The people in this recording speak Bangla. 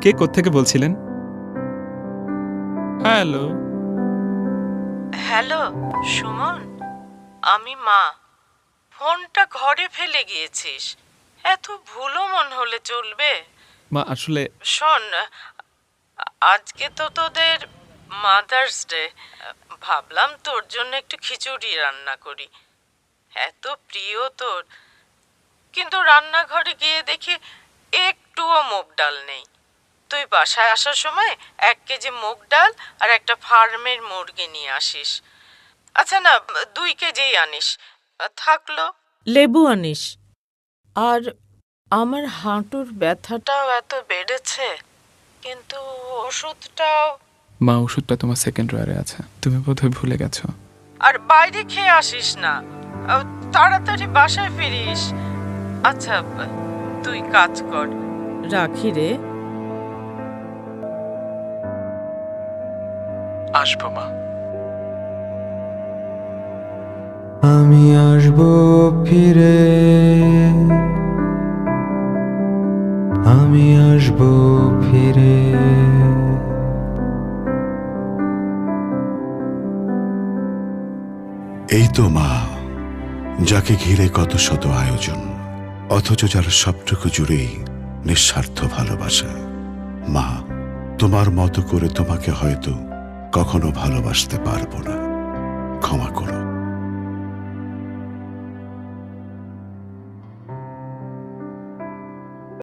কে কোত্থেকে বলছিলেন? হ্যালো। হ্যালো সুমন, আমি মা। ফোনটা ঘরে ফেলে গিয়েছিস, এত ভুলো মন হলে চলবে? মা আসলে শোন, আজকে তো তোদের মাদার্স ডে, ভাবলাম তোর জন্য একটু খিচুড়ি রান্না করি, এত প্রিয় তোর। কিন্তু রান্নাঘরে গিয়ে দেখি একটুও মুগ ডাল নেই। তুই বাসায় আসার সময় 1 কেজি মুগ ডাল আর একটা ফার্মের মুরগি নিয়ে আসিস। আচ্ছা না, 2 কেজি আনিস, থাকলো। লেবু আনিস। আর আমার হাঁটুর ব্যথাটাও এত বেড়েছে, কিন্তু ওষুধটাও। মা, ওষুধটা তোমার সেকেন্ড ড্রয়ারে আছে, তুমি বোধহয় ভুলে গেছো। আর বাইরে খেয়ে আসিস না, তাড়াতাড়ি বাসায় ফিরিস। আচ্ছা, তুই কাজ কর, রাখি রে। আসবো মা। আমি আসবো ফিরে, আমি আসবো ফিরে। এই তো মা, যাকে ঘিরে কত শত আয়োজন, অথচ যার সবটুকু জুড়েই নিঃস্বার্থ ভালোবাসা। মা, তোমার মতো করে তোমাকে হয়তো কখনো ভালোবাসতে পারবো না, ক্ষমা করো।